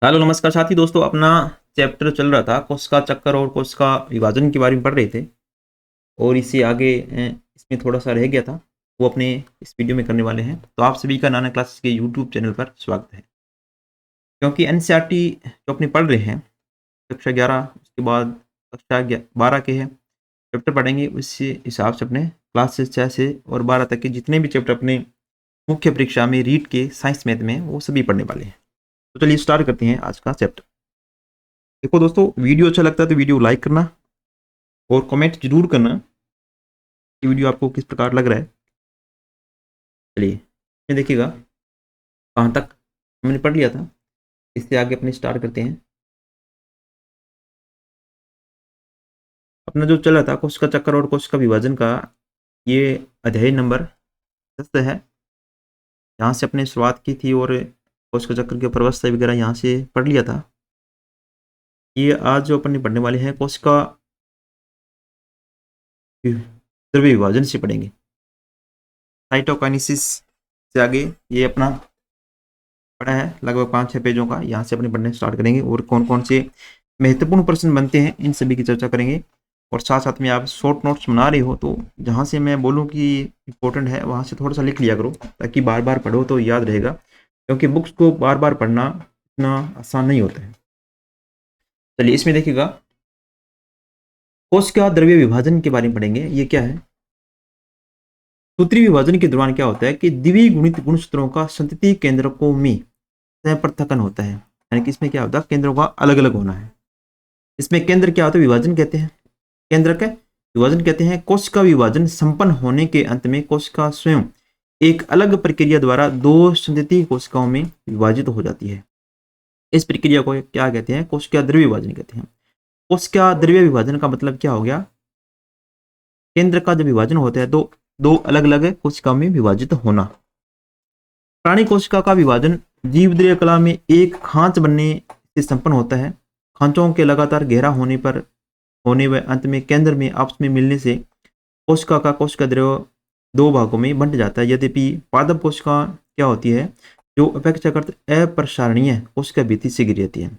Hello नमस्कार साथी दोस्तों। अपना चैप्टर चल रहा था कोशिका चक्कर और कोशिका विभाजन के बारे में पढ़ रहे थे और इससे आगे इसमें थोड़ा सा रह गया था, वो अपने इस वीडियो में करने वाले हैं। तो आप सभी का नाना क्लासेस के यूट्यूब चैनल पर स्वागत है। क्योंकि एनसीईआरटी जो अपने पढ़ रहे हैं कक्षा 11 उसके बाद कक्षा 12 के हैं चैप्टर पढ़ेंगे, उसी हिसाब से अपने क्लासेस 6 से और 12 तक के जितने भी चैप्टर अपने मुख्य परीक्षा में रीट के साइंस मैथ में वो सभी पढ़ने वाले हैं। तो चलिए स्टार्ट करते हैं आज का चैप्टर। देखो दोस्तों, वीडियो अच्छा लगता है तो वीडियो लाइक करना और कमेंट जरूर करना कि वीडियो आपको किस प्रकार लग रहा है। चलिए ये देखिएगा कहाँ तक हमने पढ़ लिया था, इससे आगे अपने स्टार्ट करते हैं। अपना जो चल रहा था कोशिका चक्कर और कोशिका विभाजन का, ये अध्याय नंबर 10 है। यहाँ से अपने शुरुआत की थी और कोशिका चक्कर के प्रवस्था वगैरह यहाँ से पढ़ लिया था। ये आज जो अपने पढ़ने वाले हैं कोशिका द्रव्य विभाजन से पढ़ेंगे। साइटोकाइनेसिस से आगे ये अपना पढ़ा है लगभग 5-6 पेजों का। यहाँ से अपने पढ़ने स्टार्ट करेंगे और कौन कौन से महत्वपूर्ण प्रश्न बनते हैं इन सभी की चर्चा करेंगे। और साथ साथ में आप शॉर्ट नोट्स बना रहे हो तो जहाँ से मैं बोलूँ कि इम्पोर्टेंट है वहाँ से थोड़ा सा लिख लिया करो ताकि बार बार पढ़ो तो याद रहेगा, क्योंकि बुक्स को बार बार पढ़ना इतना आसान नहीं होता है। चलिए इसमें देखिएगा कोशिका द्रव्य विभाजन के बारे में पढ़ेंगे। ये क्या है? सूत्रीय विभाजन के दौरान क्या होता है कि द्विगुणित गुणसूत्रों का संतति केंद्रकों में पृथक्कन होता है। यानी कि इसमें क्या होता है, केंद्रों का अलग अलग होना है। इसमें केंद्र क्या होता है, विभाजन कहते हैं। केंद्र का विभाजन कहते हैं। कोशिका विभाजन संपन्न होने के अंत में कोशिका स्वयं एक अलग प्रक्रिया द्वारा दो संतति कोशिकाओं में विभाजित हो जाती है। इस प्रक्रिया को क्या कहते हैं? कोशिका द्रव्य विभाजन कहते हैं। कोशिका द्रव्य विभाजन का मतलब क्या हो गया? केंद्र का जब विभाजन होता है तो दो अलग अलग कोशिकाओं में विभाजित होना। प्राणी कोशिका का विभाजन जीवद्रव्य कला में एक खांच बनने से संपन्न होता है। खांचों के लगातार घेरा होने पर होने व अंत में केंद्र में आपस में मिलने से कोशिका का कोशिका द्रव्य दो भागों में बंट जाता है। यद्यपि पादप कोशिका क्या होती है, जो अपेक्षाकृत अप्रसारणीय कोशिका भित्ति से घिरी रहती है।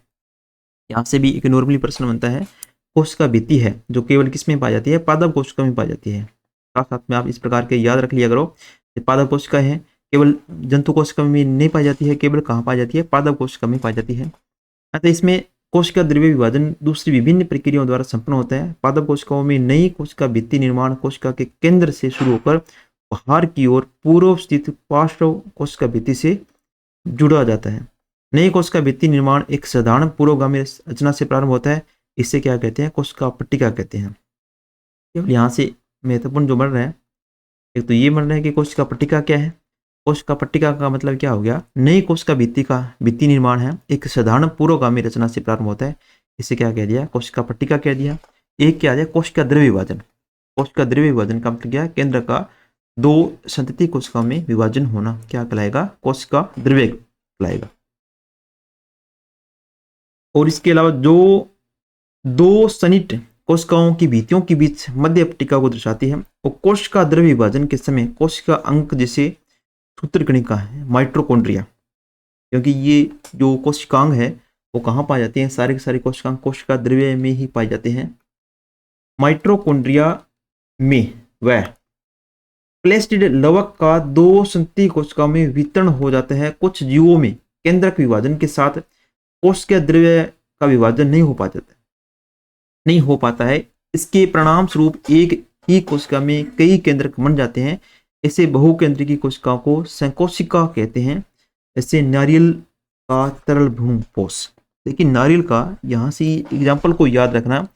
यहाँ से भी एक नॉर्मली प्रश्न बनता है, कोशिका भित्ति है जो केवल किसमें पाई जाती है? पादप कोशिका में पाई जाती है। साथ साथ में आप इस प्रकार के याद रख लिया करो, पादप कोशिका है केवल जंतु कोशिका में नहीं पाई जाती है, केवल कहाँ पाई जाती है? पादप कोशिका में पाई जाती है। अतः इसमें कोशिका द्रव्य विभाजन दूसरी विभिन्न प्रक्रियाओं द्वारा संपन्न होता है। पादप कोशिकाओं में नई कोशिका भित्ति निर्माण कोशिका के केंद्र से शुरू होकर बाहर की ओर पूर्व स्थित पार्श्व कोशिका भित्ति से जुड़ा जाता है। नई कोशिका भित्ति निर्माण एक साधारण पूर्वगामी रचना से प्रारंभ होता है। इसे क्या कहते हैं? कोशिका पट्टिका कहते हैं। केवल यहाँ से महत्वपूर्ण जो बन रहा है, एक तो ये बन रहा है कि कोशिका पट्टिका क्या है। कोशिका पट्टिका का मतलब क्या हो गया? नई कोशिका भित्ति का भित्ति निर्माण है एक साधारण पूर्वगामी रचना से प्रारंभ होता है। इसे क्या कह दिया? कोशिका पट्टिका कह दिया। एक क्या है? कोशिका द्रव्य विभाजन। कोशिका द्रव्य विभाजन का मतलब क्या? केंद्र का दो संतति कोशिकाओं में विभाजन होना क्या कहलाएगा? कोशिका द्रव्य कहलाएगा। और इसके अलावा जो दो सनिट कोशिकाओं की भित्तियों के बीच मध्य पट्टिका को दर्शाती है, वो कोशिका द्रव्य विभाजन के समय कोशिका अंक जैसे सूत्रकणिका है, माइटोकॉन्ड्रिया। क्योंकि ये जो कोशिकांग है वो कहाँ पाए जाते हैं? सारे के सारे कोशिकांग कोशिका द्रव्य में ही पाए जाते हैं। माइटोकॉन्ड्रिया में वह प्लेस्टिड लवक का दो संतति कोशिकाओं में वितरण हो जाता है। कुछ जीवों में केंद्रक विभाजन के साथ कोशिका द्रव्य का विभाजन नहीं हो पाता है। इसके परिणाम स्वरूप एक ही कोशिका में कई केंद्रक बन जाते हैं। इसे बहुकेंद्रीय कोशिकाओं को संकोशिका कहते हैं। जैसे नारियल का तरल भ्रूणपोष। देखिए नारियल का यहाँ से एग्जाम्पल को याद रखना,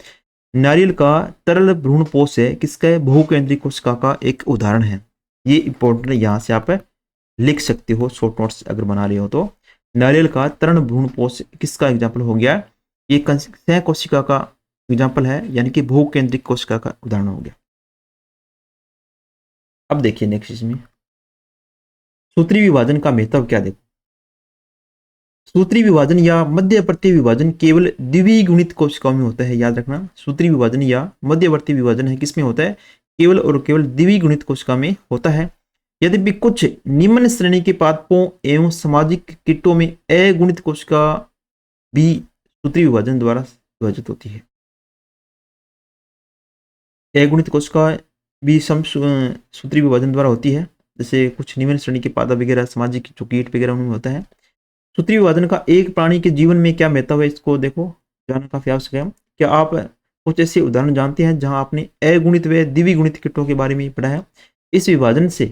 नारियल का तरल भ्रूणपोष है किसका है? बहुकेंद्रीय कोशिका का एक उदाहरण है। ये इंपॉर्टेंट है, यहाँ से आप लिख सकते हो शॉर्ट नोट्स अगर बना रहे हो तो। नारियल का तरल भ्रूणपोष किसका एग्जाम्पल हो गया? ये कोशिका का एग्जाम्पल है, यानी कि बहुकेंद्रिक कोशिका का उदाहरण हो गया। अब देखिए नेक्स्ट इसमें सूत्री विभाजन का महत्व क्या? देखो सूत्री विभाजन या मध्यवर्ती विभाजन केवल द्विगुणित कोशिकाओं में होता है। याद रखना, सूत्री विभाजन या मध्यवर्ती विभाजन है किसमें होता है? केवल और केवल द्विगुणित कोशिका में होता है। यद्यपि कुछ निम्न श्रेणी के पादपों एवं सामाजिक कीटों में अगुणित कोशिका भी सूत्री विभाजन द्वारा विभाजित होती है। अगुणित कोशिका भी सूत्री विभाजन द्वारा होती है, जैसे कुछ निम्न श्रेणी के पादप वगैरह, सामाजिक जो कीट वगैरह उनमें होता है। सूत्री विभाजन का एक प्राणी के जीवन में क्या महत्व है, इसको देखो जानना काफी आवश्यक है। क्या आप कुछ ऐसे उदाहरण जानते हैं जहां आपने अगुणित व द्विगुणित कीटों के बारे में पढ़ा है? इस विभाजन से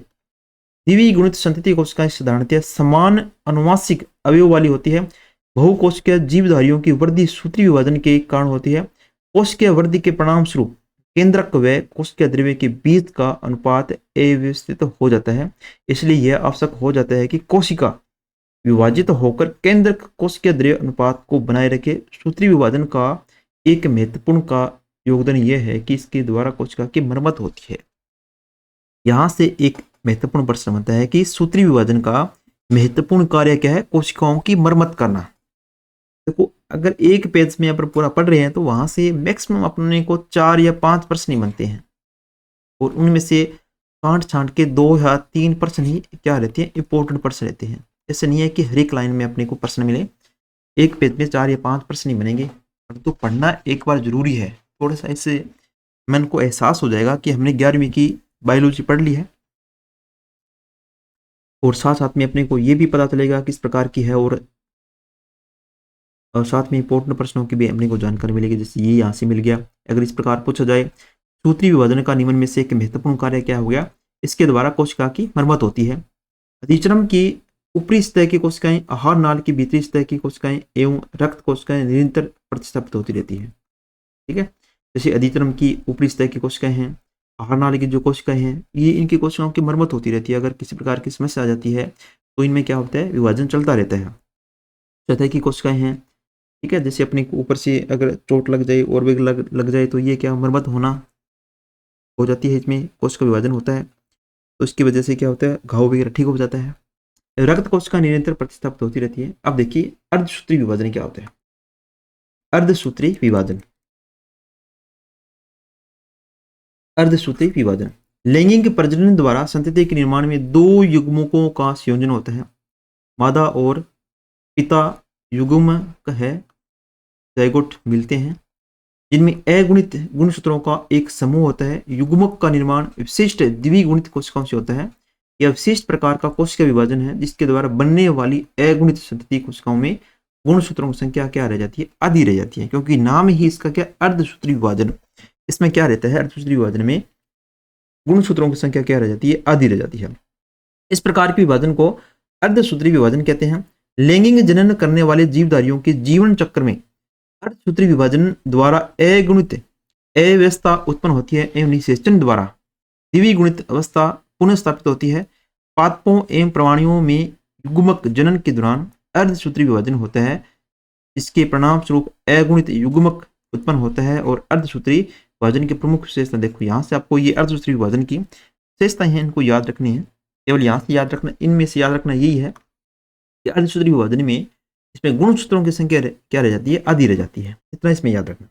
द्विगुणित संतति कोशिकाएं साधारणतः समान अनुवांशिक अवयव वाली होती है। बहुकोशिकीय जीवधारियों की वृद्धि सूत्री विभाजन के कारण होती है। कोशिकीय वृद्धि के परिणाम स्वरूप केंद्रक व कोशिकीय द्रव्य के बीच का अनुपात अव्यवस्थित हो जाता है। इसलिए यह आवश्यक हो जाता है कि कोशिका विभाजित होकर केंद्रक कोशिकीय द्रव्य अनुपात को बनाए रखे। सूत्री विभाजन का एक महत्वपूर्ण का योगदान यह है कि इसके द्वारा कोशिका की मरम्मत होती है। यहां से एक महत्वपूर्ण प्रश्न बनता है कि सूत्री विभाजन का महत्वपूर्ण कार्य क्या है? कोशिकाओं की मरम्मत करना। देखो, अगर एक पेज में अपन पूरा पढ़ रहे हैं तो वहां से मैक्सिमम अपने को 4 या 5 प्रश्न ही बनते हैं, और उनमें से कांट छांट के 2 या 3 प्रश्न ही क्या रहते हैं, इंपॉर्टेंट प्रश्न रहते हैं। ऐसे नहीं है कि हर एक लाइन में अपने को प्रश्न मिले। एक पेज में 4 या 5 प्रश्न ही बनेंगे, तो पढ़ना एक बार जरूरी है। थोड़ा सा इससे मन को एहसास हो जाएगा कि हमने 11वीं की बायोलॉजी पढ़ ली है, और साथ साथ में अपने को ये भी पता चलेगा किस प्रकार की है, और साथ में इंपॉर्टेंट प्रश्नों की भी अपने को जानकारी मिलेगी। जैसे ये यहाँ से मिल गया, अगर इस प्रकार पूछा जाए सूत्री विभाजन का निम्न में से एक महत्वपूर्ण कार्य क्या हो गया? इसके द्वारा कोशिका की मरम्मत होती है। अधिचर्म की ऊपरी सतह की कोशिकाएं, आहार नाल की भीतरी सतह की कोशिकाएं एवं रक्त कोशिकाएं निरंतर प्रतिस्थापित होती रहती है। ठीक है, जैसे अधिचर्म की ऊपरी सतह की कोशिकाएं हैं, आहार नाल की जो कोशिकाएं हैं, ये इनकी कोशिकाओं की मरम्मत होती रहती है। अगर किसी प्रकार की समस्या आ जाती है तो इनमें क्या होता है, विभाजन चलता रहता है। सतह की कोशिकाएं हैं, ठीक है, जैसे अपने को ऊपर से अगर चोट लग जाए और वेग लग जाए तो ये क्या मरम्मत होना हो जाती है, इसमें कोशिका विभाजन होता है, तो इसकी वजह से क्या होता है, घाव वगैरह ठीक हो जाता है। रक्त कोशिका निरंतर प्रतिस्थापित होती रहती है। अब देखिए अर्धसूत्री विभाजन क्या होता है। अर्धसूत्री विभाजन, अर्धसूत्री विभाजन लैंगिक प्रजनन द्वारा संतति के निर्माण में 2 युग्मकों का संयोजन होता है। मादा और पिता युग्मक है, ज़ायगोट मिलते हैं, जिनमें अगुणित गुणसूत्रों का एक समूह होता है। युग्मक का निर्माण विशिष्ट द्विगुणित कोशिकाओं से होता है। यह विशिष्ट प्रकार का कोशिका विभाजन है जिसके द्वारा बनने वाली अगुणित संतति कोशिकाओं में गुणसूत्रों की संख्या क्या रह जाती है, आधी रह जाती है, क्योंकि नाम ही इसका क्या, अर्धसूत्री विभाजन। इसमें क्या रहता है, अर्धसूत्री विभाजन में गुणसूत्रों की संख्या क्या रह जाती है, आधी रह जाती है। इस प्रकार के विभाजन को अर्धसूत्री विभाजन कहते हैं। लैंगिक जनन करने वाले जीवधारियों के जीवन चक्र में अर्धसूत्री विभाजन द्वारा अगुणित अव्यवस्था उत्पन्न होती है एवं निषेचन द्वारा द्विगुणित अवस्था पुनः स्थापित होती है। पादपों एवं प्राणियों में युग्मक जनन के दौरान अर्धसूत्री विभाजन होता है। इसके परिणाम स्वरूप अगुणित युग्मक उत्पन्न होता है। और अर्धसूत्री विभाजन की प्रमुख विशेषता देखो, यहाँ से आपको ये अर्धसूत्री विभाजन की विशेषताएं हैं, इनको याद रखनी है। केवल यहाँ से याद रखना, इनमें से याद रखना यही है कि अर्धसूत्री विभाजन में इसमें गुणसूत्रों की संख्या क्या रह जाती है, आधी रह जाती है। इतना इसमें याद रखना।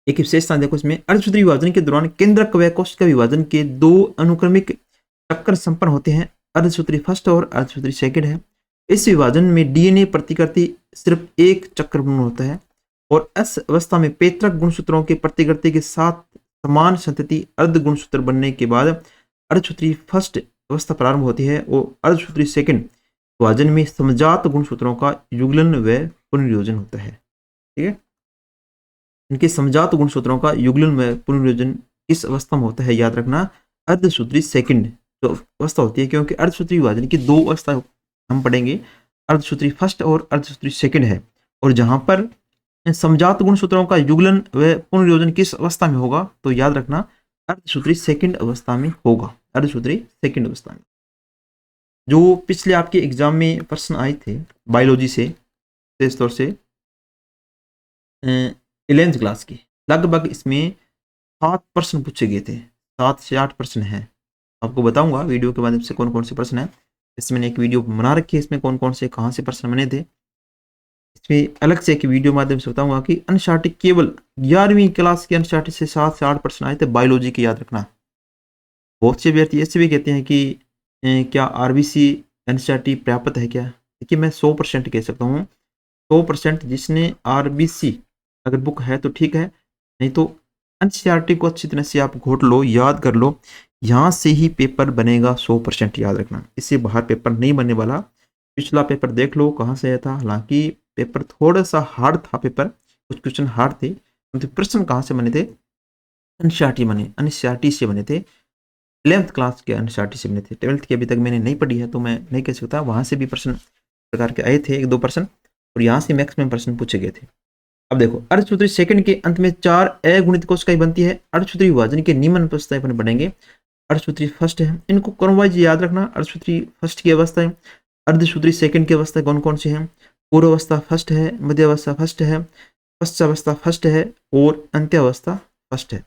एक विशेषता देखो इसमें, अर्धसूत्री विभाजन के दौरान केंद्रक व कोशिका विभाजन के 2 अनुक्रमिक चक्र संपन्न होते हैं। अर्धसूत्री फर्स्ट और अर्धसूत्री सेकंड है। इस विभाजन में डीएनए प्रतिकृति सिर्फ एक चक्र पूर्ण होता है, और इस अवस्था में पैतृक गुणसूत्रों के प्रतिकृति के साथ समान संतति अर्ध गुणसूत्र बनने के बाद अर्धसूत्री फर्स्ट अवस्था प्रारंभ होती है, और अर्धसूत्री सेकंड विभाजन में समजात गुणसूत्रों का युगलन व पुनर्योजन होता है। ठीक है, इनके समजात गुणसूत्रों का युगलन व पुनर्योजन किस अवस्था में होता है, याद रखना, अर्धसूत्री सेकंड जो अवस्था होती है, क्योंकि अर्धसूत्री विभाजन की 2 अवस्था हम पढ़ेंगे, अर्धसूत्री फर्स्ट और अर्धसूत्री सेकंड है। और जहां पर समजात गुणसूत्रों का युगलन व पुनर्योजन किस अवस्था में होगा, तो याद रखना अर्धसूत्री सेकंड अवस्था में होगा। अर्धसूत्री सेकंड अवस्था में। जो पिछले आपके एग्जाम में प्रश्न आए थे बायोलॉजी से, विशेष तौर से 11th क्लास की, लगभग इसमें 7 प्रश्न पूछे गए थे। 7 से 8 प्रश्न हैं। आपको बताऊंगा वीडियो के माध्यम से कौन कौन से प्रश्न हैं। इसमें एक वीडियो बना रखी है, इसमें कौन कौन से कहाँ से प्रश्न बने थे। इसमें अलग से एक वीडियो माध्यम से बताऊंगा कि एनसीईआरटी केवल 11वीं क्लास के एनसीईआरटी से 7 से 8 प्रश्न आए थे बायोलॉजी की, याद रखना। बहुत से विद्यार्थी ऐसे भी कहते हैं कि क्या आरबीसी एनसीईआरटी पर्याप्त है क्या। देखिए, मैं 100% कह सकता हूँ 100% जिसने आरबीसी अगर बुक है तो ठीक है, नहीं तो एनसीईआरटी को अच्छी तरह से आप घोट लो, याद कर लो, यहाँ से ही पेपर बनेगा 100%, याद रखना, इससे बाहर पेपर नहीं बनने वाला। पिछला पेपर देख लो कहाँ से आया था, हालांकि पेपर थोड़ा सा हार्ड था, पेपर कुछ क्वेश्चन हार्ड थे, तो प्रश्न कहाँ से बने थे, एनसीईआरटी से बने थे, 11th क्लास के एनसीईआरटी से बने थे। 12th की अभी तक मैंने नहीं पढ़ी है तो मैं नहीं कह सकता, वहाँ से भी प्रश्न प्रकार के आए थे 1-2 प्रश्न, और यहाँ से मैक्सिमम प्रश्न पूछे गए थे। अब देखो अर्धसूत्री सेकंड के अंत में 4 अगुणित कोशिकाएं बनती है। अर्धसूत्री विभाजन के निम्न अवस्थाएं अपन पढ़ेंगे। अर्धसूत्री फर्स्ट है, इनको क्रमवाइज याद रखना। अर्धसूत्री फर्स्ट की अवस्था है, अर्धसूत्री सेकंड की अवस्था कौन कौन सी है, पूर्वावस्था फर्स्ट है, मध्यावस्था फर्स्ट है, पश्चावस्था फर्स्ट है और अंत्यावस्था फर्स्ट है।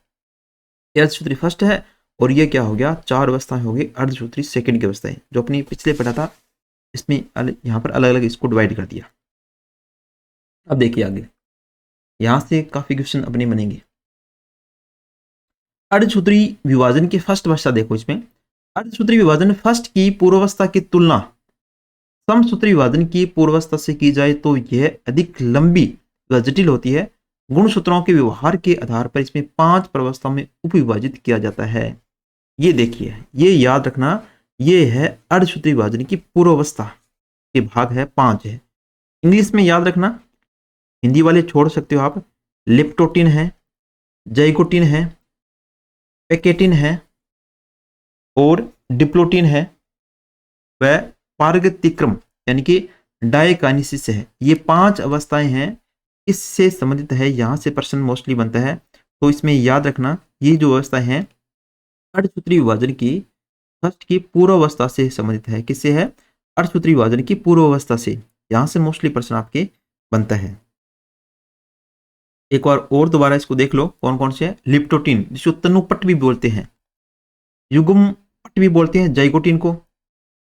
अर्धसूत्री फर्स्ट है, और ये क्या हो गया, 4 अवस्थाएं हो गई अर्धसूत्री सेकंड की अवस्थाएं, जो अपनी पिछले पढ़ा था इसमें यहाँ पर अलग अलग इसको डिवाइड कर दिया। अब देखिए आगे, यहां से काफी क्वेश्चन अपने बनेंगे। अर्धसूत्री विभाजन की फर्स्ट अवस्था देखो, इसमें अर्धसूत्री विभाजन फर्स्ट की पूर्वावस्था की तुलना समसूत्री विभाजन की पूर्वावस्था से की जाए तो यह अधिक लंबी व जटिल होती है। गुणसूत्रों के व्यवहार के आधार पर इसमें 5 प्रवस्थाओं में उपविभाजित किया जाता है। ये देखिए, ये याद रखना, ये है अर्धसूत्री विभाजन की पूर्वावस्था के भाग है, 5 है। इंग्लिश में याद रखना, हिंदी वाले छोड़ सकते हो आप। लेप्टोटिन है, जाइगोटिन है, पैकेटिन है और डिप्लोटिन है, वह पारगतिक्रम यानी कि डायकाइनेसिस है। ये 5 अवस्थाएं हैं, इससे संबंधित है, यहां से प्रश्न मोस्टली बनता है। तो इसमें याद रखना, ये जो अवस्थाएं हैं अर्धसूत्री विभाजन की फर्स्ट की पूर्वावस्था से संबंधित है। किससे है, अर्धसूत्री विभाजन की पूर्वावस्था से, यहां से मोस्टली प्रश्न आपके बनता है। एक बार और दोबारा इसको देख लो कौन कौन से है। लिप्टोटिन जिसको तनुपट भी बोलते हैं, युग्म पट भी बोलते हैं जाइगोटिन को,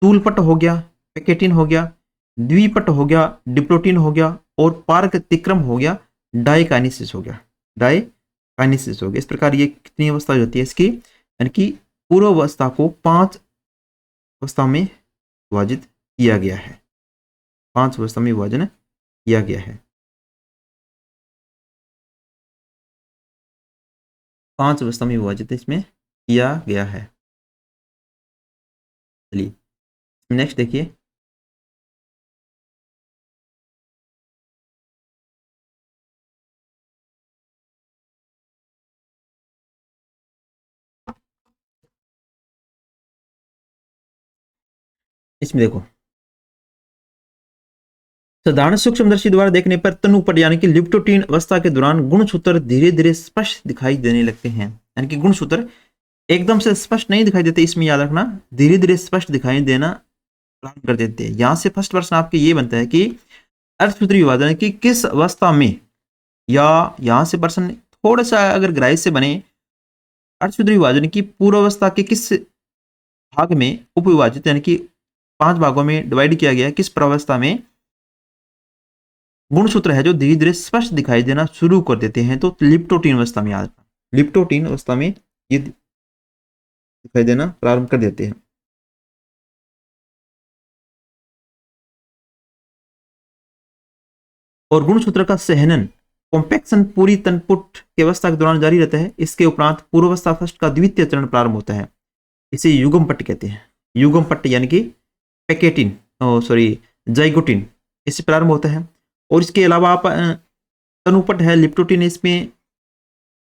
तूलपट हो गया, पैकेटिन हो गया, द्विपट हो गया, डिप्लोटिन हो गया और पारगतिक्रम हो गया, डाइकाइनेसिस हो गया, डाइकाइनेसिस हो गया। इस प्रकार ये कितनी अवस्था होती है इसकी, यानी कि पूर्व अवस्था को 5 अवस्था में विभाजित किया गया है, 5 अवस्था में विभाजन किया गया है, 5 अवस्था में विभाजित इसमें किया गया है। चलिए नेक्स्ट देखिए, इसमें देखो, साधारण सूक्ष्मदर्शी द्वारा देखने पर तनुपट यानी कि लिप्टोटिन अवस्था के दौरान गुणसूत्र धीरे धीरे स्पष्ट दिखाई देने लगते हैं। यानी कि गुणसूत्र एकदम से स्पष्ट नहीं दिखाई देते, इसमें याद रखना, धीरे धीरे स्पष्ट दिखाई देना प्रारंभ कर देते हैं। यहां से फर्स्ट प्रश्न आपके ये बनता है कि अर्धसूत्री विभाजन की किस अवस्था में, या यहां से प्रश्न थोड़ा सा अगर गहराई से बने, अर्धसूत्री विभाजन की पूर्वावस्था के किस भाग में उपविभाजित यानी कि 5 भागों में डिवाइड किया गया, किस प्रवस्था में गुणसूत्र है जो धीरे धीरे स्पष्ट दिखाई देना शुरू कर देते हैं। तो लिप्टोटिन अवस्था में, याद रखना, लिप्टोटिन अवस्था में ये दिखाई देना प्रारंभ कर देते हैं। और गुणसूत्र का सहनन कॉम्पैक्शन पूरी तनपुट की अवस्था के दौरान जारी रहता है। इसके उपरांत पूर्वावस्था फर्स्ट का द्वितीय चरण प्रारंभ होता है, इसे युग्म पट्ट कहते हैं। युग्म पट्ट यानी कि पैकेटिन, जाइगोटिन, इससे प्रारंभ होता है। और इसके अलावा आप तनुपट है, लिप्टोटिन, इसमें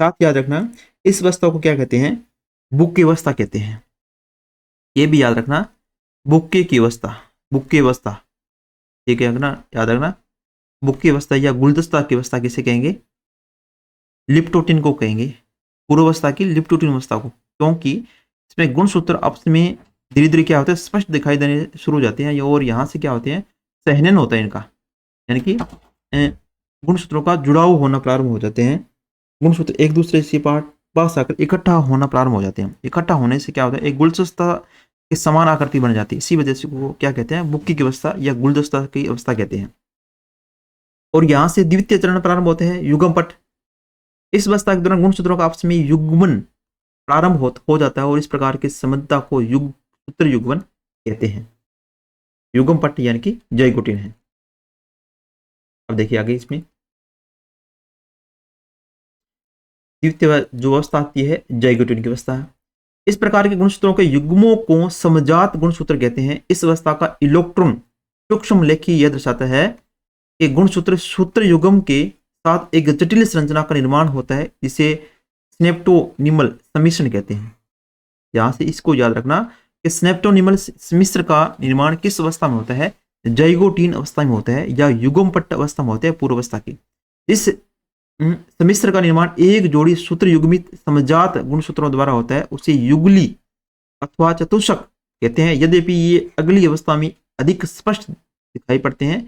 साथ याद रखना, इस अवस्था को क्या कहते हैं, बुक्के अवस्था कहते हैं। ये भी याद रखना, बुक्के की अवस्था, बुक्के अवस्था, ठीक है ना, याद रखना, बुक्के अवस्था या गुलदस्ता की अवस्था किसे कहेंगे, लिप्टोटिन को कहेंगे, पूर्वावस्था की लिप्टोटिन अवस्था को, क्योंकि इसमें गुणसूत्र आपस में धीरे धीरे क्या होता है, स्पष्ट दिखाई देने शुरू हो जाते हैं, और यहाँ से क्या होते हैं, सहनन होता है इनका, यानी कि गुणसूत्रों का जुड़ाव होना प्रारंभ हो जाते हैं। गुणसूत्र एक दूसरे से पास आकर इकट्ठा होना प्रारंभ हो जाते हैं। इकट्ठा होने से क्या होता है, एक गुलदस्ता के समान आकृति बन जाती है। इसी वजह से वो क्या कहते हैं, बुक्की की अवस्था या गुलदस्ता की अवस्था कहते हैं। और यहाँ से द्वितीय चरण प्रारंभ होते हैं, युग्म पट। इस अवस्था के दौरान गुणसूत्रों का आपस में युग्मन प्रारंभ हो जाता है, और इस प्रकार की संबंधता को सूत्र युग्मन कहते हैं। युग्म पट यानी कि जाइगोटिन है। अब देखिए आगे इसमें द्वितीय जो अवस्था आती है जाइगोटिन की अवस्था है। इस प्रकार के गुणसूत्रों के युग्मों को समजात गुणसूत्र कहते हैं। इस अवस्था का इलेक्ट्रॉन सूक्ष्म लेखी यह दर्शाता है कि गुणसूत्र सूत्र युग्म के साथ एक जटिल संरचना का निर्माण होता है, जिसे स्नेप्टोनिमल सम्मिश्रण कहते हैं। यहां से इसको याद रखना कि स्नेप्टोनिमल सम्मिश्र का निर्माण किस अवस्था में होता है? जाइगोटीन अवस्था में होता है या युग्मपट्ट अवस्था में होता है, पूर्व अवस्था की। इस सम्मिश्र का निर्माण एक जोड़ी सूत्र युग्मित समजात गुणसूत्रों द्वारा होता है, उसे युगली अथवा चतुष्क कहते हैं। यद्यपि ये अगली अवस्था में अधिक स्पष्ट दिखाई पड़ते हैं।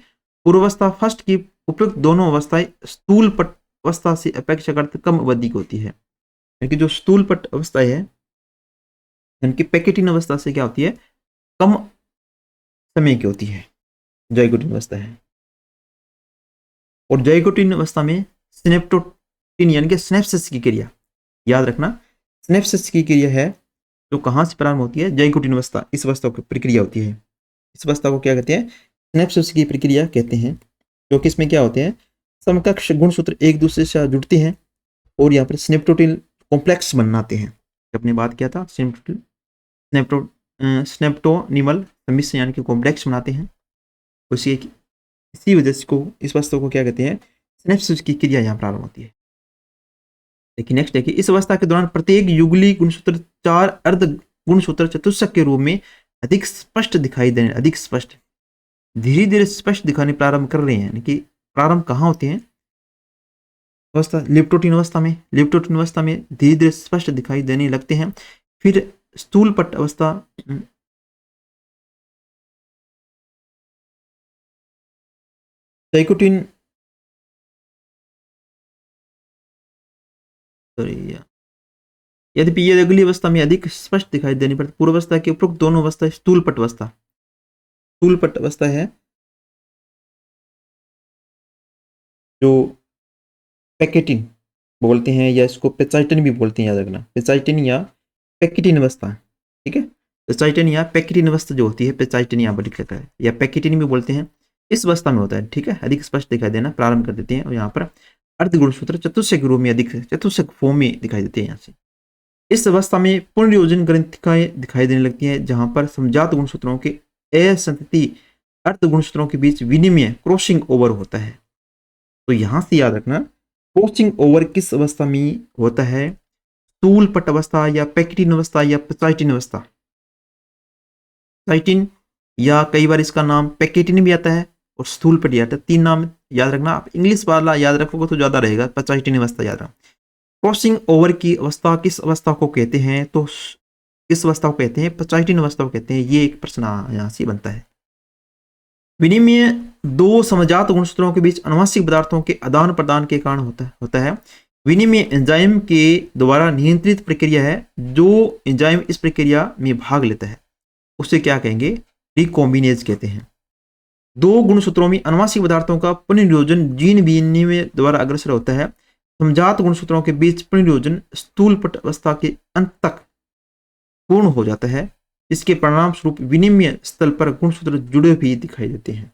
पूर्वावस्था फर्स्ट की उपयुक्त दोनों अवस्थाएं स्थूल पट अवस्था से अपेक्षाकृत कम अवधि की होती है, क्योंकि जो स्थूल पट अवस्था है यानी कि पैकेटिन अवस्था से क्या होती है? कम समय की होती है जाइगोटिन अवस्था है। और जाइगोटिन अवस्था में स्नेप्टोटिन यानी कि स्नेप्सिस की क्रिया याद रखना, स्नेप्सिस की क्रिया है जो कहां से प्रारंभ होती है? जाइगोटिन अवस्था, इस अवस्था की प्रक्रिया होती है। इस अवस्था को क्या कहते हैं? स्नेप्सिस की प्रक्रिया कहते हैं। क्योंकि इसमें क्या होते हैं? समकक्ष गुणसूत्र एक दूसरे से जुड़ते हैं और यहाँ पर स्नेप्टोटिन कॉम्प्लेक्स बनाते हैं। अपने बात किया था स्नेप्टोनिमल सम्मिश्रण यानी कि कॉम्प्लेक्स बनाते हैं। इसी वजह से को इस अवस्था को क्या कहते हैं? स्नेप्सिस की क्रिया यहाँ प्रारंभ होती है। देखिए नेक्स्ट देखिए, इस अवस्था के दौरान प्रत्येक युगली गुणसूत्र 4 अर्ध गुणसूत्र चतुष्क के रूप में अधिक स्पष्ट दिखाई देने, अधिक स्पष्ट धीरे धीरे स्पष्ट दिखाने प्रारंभ कर रहे हैं। यानी कि प्रारंभ कहाँ होते हैं? अवस्था लिप्टोटिन अवस्था में। लिप्टोटिन अवस्था में धीरे धीरे स्पष्ट दिखाई देने लगते हैं। फिर स्थूल पट अवस्था जाइगोटिन यद्यपि ये अगली अवस्था में अधिक स्पष्ट दिखाई देने पर पूर्व अवस्था के उपरोक्त दोनों अवस्था स्थूल पट अवस्था, स्थूल पट अवस्था है जो पैकेटिन बोलते हैं या इसको पेचाइटिन भी बोलते हैं, याद रखना पेचाइटिन या पैकेटिन अवस्था। ठीक है, पेचाइटिन या पैकेटिन अवस्था जो होती है, पेचाइटिन यहाँ पर लिख रखा है, या पैकेटिन भी बोलते हैं, इस अवस्था में होता है। ठीक है, अधिक स्पष्ट दिखाई देना प्रारंभ कर देते हैं और यहाँ पर अर्ध गुणसूत्र चतुष्क रूप में अधिक चतुष्क फॉर्म में दिखाई देते हैं। यहाँ से इस अवस्था में पुनर्योजन ग्रंथिकाएं दिखाई देने लगती हैं, जहां पर समजात गुणसूत्रों के असंतति अर्ध गुणसूत्रों के बीच विनिमय क्रॉसिंग ओवर होता है। तो यहां से याद रखना क्रॉसिंग ओवर किस अवस्था में होता है? स्थूल पट अवस्था या पैकेटिन अवस्था या पेचाइटिन अवस्था। पेचाइटिन या कई बार इसका नाम पैकेटिन भी आता है और स्थूल पट आता है, 3 नाम याद रखना। आप इंग्लिश वाला याद रखोगे तो ज्यादा रहेगा। पेचाइटिन अवस्था याद रखना। क्रॉसिंग ओवर की अवस्था किस अवस्था को कहते हैं? तो किस अवस्था को कहते हैं? पेचाइटिन अवस्था को कहते हैं। ये एक प्रश्न यहां से बनता है। विनिमय दो समजात गुणसूत्रों के बीच आनुवंशिक पदार्थों के आदान प्रदान के कारण होता है। विनिमय एंजाइम के द्वारा नियंत्रित प्रक्रिया है। जो एंजाइम इस प्रक्रिया में भाग लेता है उसे क्या कहेंगे? रिकॉम्बिनेज कहते हैं। दो गुणसूत्रों में आनुवंशिक पदार्थों का पुनर्योजन जीन विनिमय द्वारा अग्रसर होता है। समजात गुणसूत्रों के बीच पुनर्योजन स्थूल पट अवस्था के अंत तक पूर्ण हो जाता है। इसके परिणाम स्वरूप विनिमय स्थल पर गुणसूत्र जुड़े भी दिखाई देते हैं।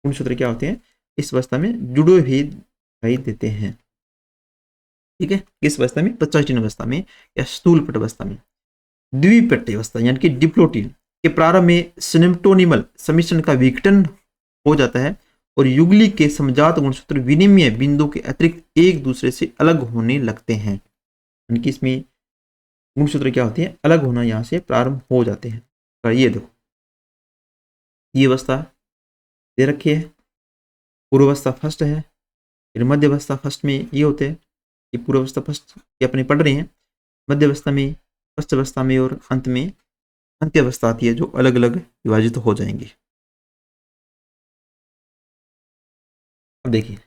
गुणसूत्र क्या होते हैं? इस अवस्था में जुड़े भी दिखाई देते हैं। ठीक है, किस अवस्था में? पेचाइटिन अवस्था में या स्थूल पट अवस्था में। द्विपट्टी अवस्था यानी कि डिप्लोटिन के प्रारंभ में स्नेप्टोनिमल सम्मिश्रण का विघटन हो जाता है और युगली के समजात गुणसूत्र विनिमय बिंदु के अतिरिक्त एक दूसरे से अलग होने लगते हैं। यानी कि इसमें गुणसूत्र क्या होते हैं? अलग होना यहाँ से प्रारंभ हो जाते हैं। और ये देखो, ये अवस्था दे रखी है, पूर्व अवस्था फर्स्ट है, फिर मध्य अवस्था फर्स्ट में ये होते हैं, ये पूर्व अवस्था फर्स्ट ये अपने पढ़ रहे हैं, मध्य अवस्था में, फर्स्ट अवस्था में और अंत में अंत्य अवस्था आती है जो अलग अलग विभाजित हो जाएंगी। अब देखिए,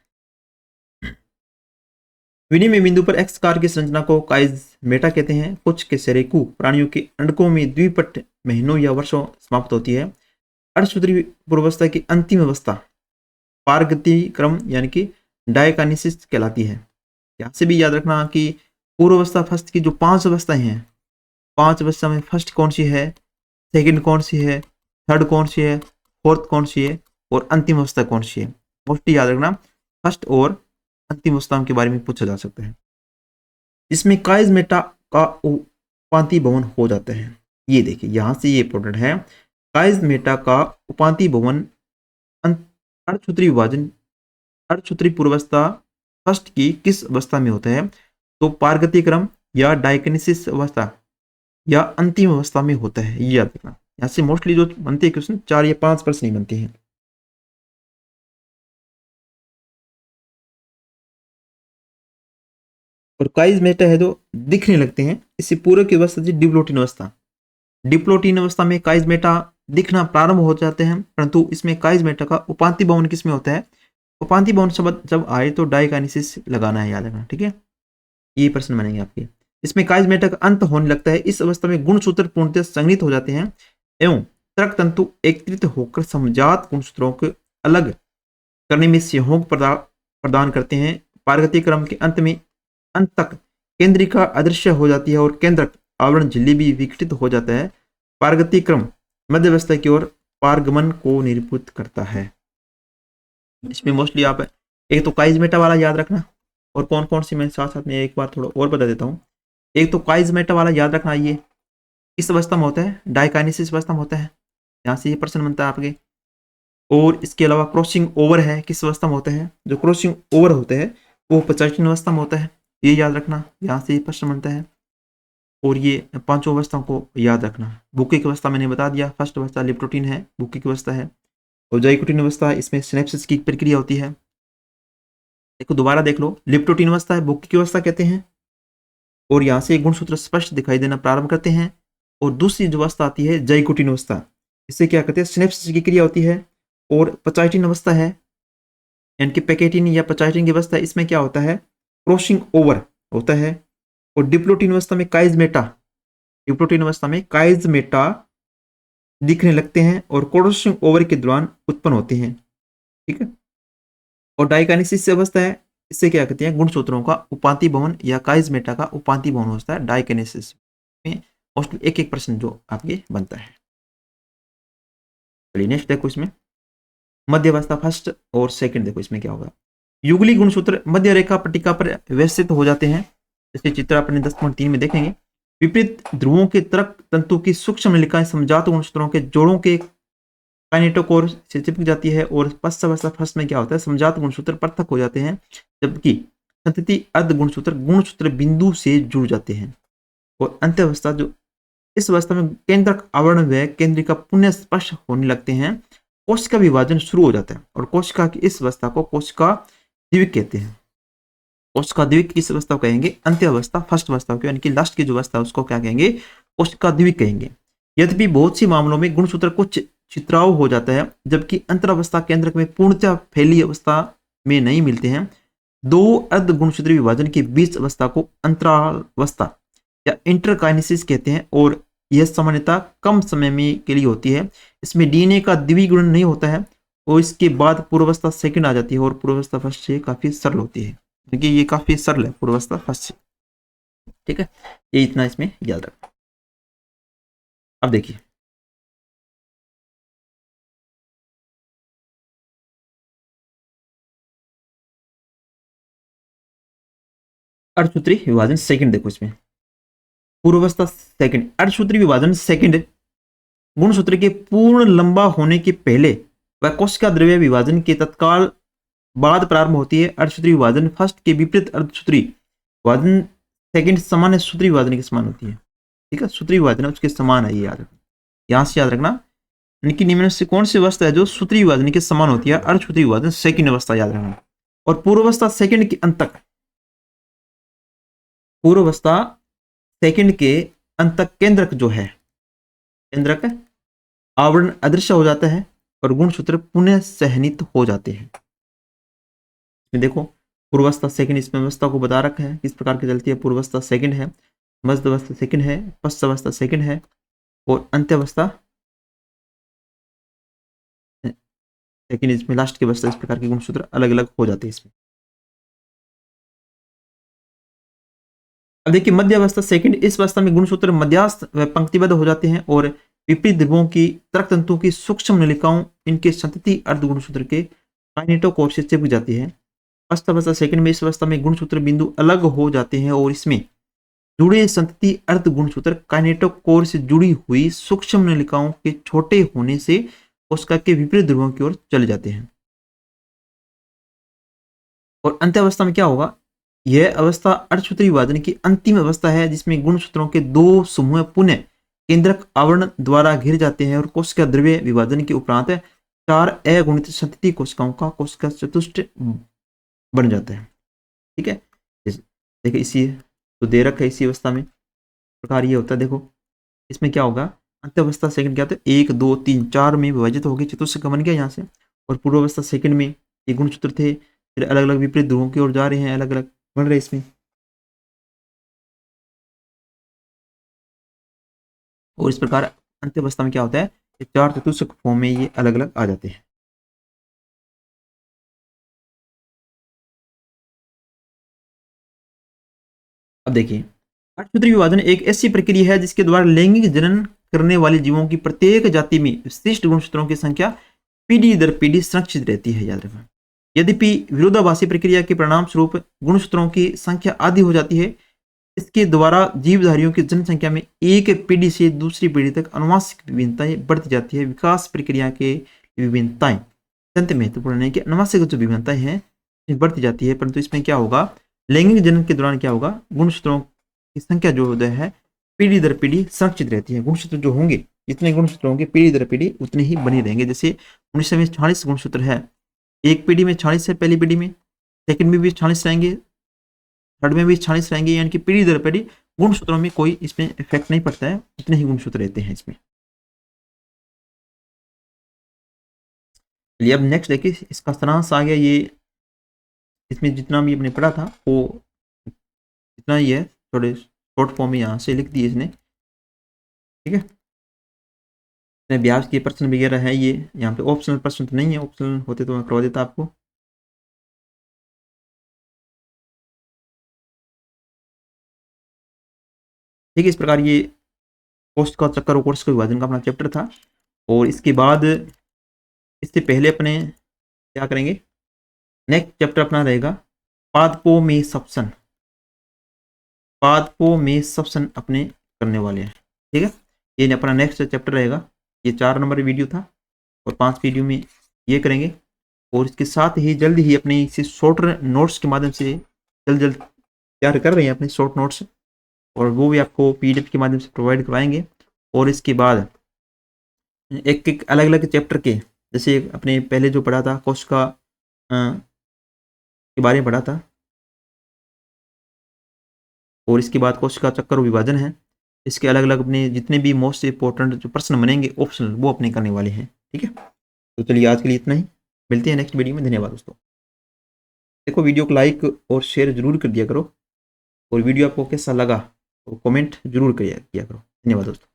विनिमय बिंदु पर एक्स कार की संरचना को काइजमेटा कहते हैं। कुछ के सेरेकु प्राणियों के अंडकों में द्विपट महीनों या वर्षों समाप्त होती है। अर्धसूत्री पूर्वावस्था की अंतिम अवस्था पारगति क्रम यानी कि डायकानिसिस कहलाती है। यहाँ से भी याद रखना कि पूर्वावस्था फर्स्ट की जो 5 अवस्थाएं हैं, 5 अवस्था में फर्स्ट कौन सी है, सेकंड कौन सी है, थर्ड कौन सी है, फोर्थ कौन सी है और अंतिम अवस्था कौन सी है। मोस्टली याद रखना फर्स्ट और अंतिम अवस्थाओं के बारे में पूछा जा सकता है। इसमें काइज मेटा का उपांति भवन हो जाता है। ये देखिए यहाँ से ये इंपॉर्टेंट है, काइज मेटा का उपांति भवन अर्धसूत्री विभाजन अर्धसूत्री पूर्वावस्था फर्स्ट की किस अवस्था में होता है? तो पारगति क्रम या डायकिनेसिस अवस्था या अंतिम अवस्था में होता है, ये याद रखना। यहाँ से मोस्टली जो बनते हैं क्वेश्चन 4 या 5 प्रश्न नहीं बनते हैं। और काइज मेटा है जो दिखने लगते हैं, इससे पूरक की अवस्था डिप्लोटिन अवस्था। डिप्लोटिन अवस्था में काइज मेटा दिखना प्रारंभ हो जाते हैं, परंतु इसमें काइज मेटा का उपांति भवन किसमें होता है? उपांति भवन शब्द जब आए तो डायकाइनेसिस लगाना है, याद रखना, ठीक है। ये प्रश्न बनेंगे आपके। इसमें काइज मेटा का अंत होने लगता है, इस अवस्था में गुणसूत्र पूर्णतः संग्रहित हो जाते हैं एवं तर्क तंतु एकत्रित होकर समजात गुणसूत्रों को अलग करने में सहयोग प्रदान करते हैं। पारगति क्रम के अंत तक केंद्रिका अदृश्य हो जाती है और केंद्रक आवरण झिल्ली भी विघटित हो जाता है। पारगति क्रम मध्यावस्था की ओर पारगमन को निरूपित करता है। इसमें मोस्टली आप एक तो काइज मेटा वाला याद रखना, और कौन कौन सी मैं साथ साथ में एक बार थोड़ा और बता देता हूँ। एक तो काइज मेटा वाला याद रखना, ये किस अवस्था में होता है? डायकाइनेसिस अवस्था में होता है, यहाँ से ये प्रश्न बनता है आपके। और इसके अलावा क्रॉसिंग ओवर है, किस अवस्था में होता है? जो क्रॉसिंग ओवर होता है वो 85 अवस्था में होता है, ये याद रखना, यहाँ से ये प्रश्न बनता है। और ये 5 अवस्थाओं को याद रखना। बुकिक अवस्था मैंने बता दिया, फर्स्ट अवस्था लिप्टोटिन है, बुकिक अवस्था है। और जाइकोटिन अवस्था, इसमें सिनेप्सिस की प्रक्रिया होती है। देखो दोबारा देख लो, लिप्टोटिन अवस्था है, बुकिक अवस्था कहते हैं, और यहाँ से गुणसूत्र स्पष्ट दिखाई देना प्रारंभ करते हैं। और दूसरी जो अवस्था आती है जाइकोटिन अवस्था, इससे क्या करते हैं? सिनेप्सिस की क्रिया होती है। और पचाइटिन अवस्था है, यानी कि पैकेटिन या पचाइटिन की अवस्था, इसमें क्या होता है? क्रॉसिंग ओवर होता है। और डिप्लोटिन अवस्था में काइज मेटा, डिप्लोटिन अवस्था में काइज मेटा दिखने लगते हैं और क्रॉसिंग ओवर के दौरान उत्पन्न होते हैं, ठीक है। और डायकाइनेसिस अवस्था है, इससे क्या कहते हैं? गुणसूत्रों का उपांति भवन या काइज मेटा का उपांति भवन होता है डायकाइनेसिस में। मोस्टली एक एक प्रश्न जो आपके बनता है। चलिए नेक्स्ट देखो, इसमें मध्यावस्था फर्स्ट और सेकंड देखो, इसमें क्या होगा? युगली गुणसूत्र मध्य रेखा पट्टिका पर व्यवस्थित हो जाते हैं, जैसे चित्र अपने 10.3 में देखेंगे। विपरीत ध्रुवों के तर्क तंतु की सूक्ष्म नलिकाएं समजात गुणसूत्रों के जोड़ों के काइनेटोकोर से चिपक जाती है। और पश्चावस्था फर्स्ट में क्या होता है? समजात गुणसूत्र पृथक हो जाते हैं, जबकि संतति अर्ध गुणसूत्र बिंदु से जुड़ जाते हैं। और अंत्यावस्था, जो इस अवस्था में केंद्रक आवरण व केंद्रिका पुनः स्पष्ट होने लगते हैं, कोशिका विभाजन शुरू हो जाता है। और कोशिका की इस अवस्था को कोशिका द्विक कहते हैं। कोशिका द्विक किस अवस्था को कहेंगे? अंत्यावस्था फर्स्ट अवस्था को, यानी कि लास्ट की जो अवस्था है उसको क्या कहेंगे? कोशिका द्विक कहेंगे। यद्यपि बहुत सी मामलों में गुणसूत्र कुछ चित्राव हो जाता है, जबकि अंतरावस्था केंद्रक में पूर्णतः फैली अवस्था में नहीं मिलते हैं। दो अर्ध गुणसूत्रीय विभाजन के बीच अवस्था को अंतरावस्था या इंटरकाइनेसिस कहते हैं, और यह सामान्यतः कम समय में के लिए होती है। इसमें डीएनए का द्विगुणन नहीं होता है, और इसके बाद पूर्वावस्था सेकंड आ जाती है, और पूर्वावस्था फर्स्ट से काफी सरल होती है, क्योंकि ये काफी सरल है पूर्वावस्था फर्स्ट से, ठीक है। ये इतना इसमें याद रखना। अब देखिए अर्धसूत्री विभाजन सेकंड, देखो इसमें पूर्वावस्था सेकंड, अर्धसूत्री विभाजन सेकंड गुणसूत्र के पूर्ण लंबा होने के पहले व कोशिका द्रव्य विभाजन के तत्काल बाद प्रारंभ होती है। अर्धसूत्री विभाजन फर्स्ट के विपरीत अर्धसूत्री विभाजन सेकंड सामान्य सूत्री विभाजन के समान होती है, ठीक है। सूत्री विभाजन उसके समान है, ये याद रखना, यहाँ से याद रखना। इनकी निम्न से कौन सी अवस्था है जो सूत्री विभाजन के समान होती है? अर्धसूत्री विभाजन सेकंड अवस्था, याद रखना। और पूर्वावस्था सेकंड के अंत तक, पूर्वावस्था सेकंड के अंत तक केंद्रक जो है, केंद्रक आवरण अदृश्य हो जाता है और गुणसूत्र पुनः सहनित हो जाते हैं। देखो पूर्वावस्था सेकंड, इसमें अवस्था को बता रखा है किस प्रकार की चलती है। पूर्वावस्था सेकंड है, मध्यावस्था सेकंड है, पश्चावस्था सेकंड है, और अंत्यावस्था सेकंड। इसमें लास्ट की अवस्था, इस प्रकार के गुणसूत्र अलग अलग हो जाते हैं इसमें। अब देखिए मध्यावस्था सेकंड, इस अवस्था में गुणसूत्र मध्यास्थ व पंक्तिबद्ध हो जाते हैं, और विपरीत ध्रुवों की तर्क तंतु की सूक्ष्म नलिकाओं इनके संतति अर्ध गुणसूत्र के काइनेटोकोर से चिपक जाती है। फर्स्ट अवस्था सेकंड में इस अवस्था में गुणसूत्र बिंदु अलग हो जाते हैं और इसमें जुड़े संतति अर्ध गुणसूत्र काइनेटोकोर से जुड़ी हुई सूक्ष्म नलिकाओं के छोटे होने से कोशिका के विपरीत ध्रुवों की ओर चले जाते हैं। और अंत्य अवस्था में क्या होगा, यह अवस्था अर्धसूत्री विभाजन की अंतिम अवस्था है जिसमें गुणसूत्रों के दो समूह पुनः केंद्रक आवरण द्वारा घिर जाते हैं और कोशिका द्रव्य विभाजन के उपरांत 4 अगुणित संतति कोशिकाओं का कोशिका चतुष्ट बन जाता है। ठीक है, देखिए इसी तो दे रखा है इसी अवस्था में प्रकार ये होता है। देखो इसमें क्या होगा, अंत्य अवस्था सेकंड क्या होता है, 1 2 3 4 में विभाजित हो गए, चतुष्क बन गया यहाँ से। और पूर्व अवस्था सेकंड में ये गुणसूत्र थे, फिर अलग अलग विपरीत ध्रुवों की ओर जा रहे हैं, अलग अलग बन रहे इसमें। और इस प्रकार अंत्य अवस्था में क्या होता है, 4 चतुष्क फॉर्म में ये अलग अलग आ जाते हैं। अब देखिए अर्धसूत्री विभाजन एक ऐसी प्रक्रिया है जिसके द्वारा लैंगिक जनन करने वाले जीवों की प्रत्येक जाति में विशिष्ट गुणसूत्रों की संख्या पीढ़ी दर पीढ़ी संरक्षित रहती है, याद रखना। यद्यपि विरोधाभासी प्रक्रिया के परिणाम स्वरूप गुणसूत्रों की संख्या आधी हो जाती है, इसके द्वारा जीवधारियों की जनसंख्या में एक पीढ़ी से दूसरी पीढ़ी तक अनुवांशिक विभिन्नताएं बढ़ती जाती है। विकास प्रक्रिया के विभिन्नताएं अत्यंत महत्वपूर्ण है कि अनुवांशिक जो विभिन्नताएं हैं बढ़ती जाती है, परंतु इसमें क्या होगा, लैंगिक जनन के दौरान क्या होगा, गुणसूत्रों की संख्या जो है पीढ़ी दर पीढ़ी संरक्षित रहती है। गुणसूत्र जो होंगे, जितने गुणसूत्र होंगे पीढ़ी दर पीढ़ी उतने ही बने रहेंगे। जैसे 19 में 46 गुणसूत्र है, एक पीढ़ी में 46 है, पहली पीढ़ी में, सेकंड में भी 46 रहेंगे, थर्ड में भी 46 रहेंगे, यानी कि पीढ़ी दर पीढ़ी गुणसूत्रों में कोई इसमें इफेक्ट नहीं पड़ता है, इतने ही गुणसूत्र रहते हैं इसमें। चलिए अब नेक्स्ट देखिए, इसका सारांश आ गया ये, इसमें जितना भी अपने पढ़ा था वो इतना ही है, थोड़े शॉर्ट फॉर्म में यहाँ से लिख दिए इसने। ठीक है, ब्याज के प्रश्न वगैरह है ये, यहाँ पे ऑप्शनल प्रश्न तो नहीं है, ऑप्शनल होते तो मैं करवा देता आपको। ठीक है, इस प्रकार ये पोस्ट का चक्कर और कोर्स के विभाजन का अपना चैप्टर था। और इसके बाद इससे पहले अपने क्या करेंगे, नेक्स्ट चैप्टर अपना रहेगा पादपों में सप्सन, पादपों में सप्सन अपने करने वाले हैं। ठीक है, ये अपना नेक्स्ट चैप्टर रहेगा। ये 4 नंबर वीडियो था और 5 वीडियो में ये करेंगे। और इसके साथ ही जल्द ही अपने इसे शॉर्ट नोट्स के माध्यम से जल्द तैयार कर रहे हैं अपने शॉर्ट नोट्स, और वो भी आपको PDF के माध्यम से प्रोवाइड करवाएंगे। और इसके बाद एक एक अलग अलग चैप्टर के, जैसे अपने पहले जो पढ़ा था कोशिका के बारे में पढ़ा था, और इसके बाद कोशिका चक्कर और विभाजन है, इसके अलग अलग अपने जितने भी मोस्ट इंपॉर्टेंट जो प्रश्न बनेंगे ऑप्शनल वो अपने करने वाले हैं। ठीक है, तो चलिए आज के लिए इतना ही, मिलते हैं नेक्स्ट वीडियो में। धन्यवाद दोस्तों। देखो वीडियो को लाइक और शेयर जरूर कर दिया करो, और वीडियो आपको कैसा लगा तो कमेंट जरूर किया करो। धन्यवाद दोस्तों।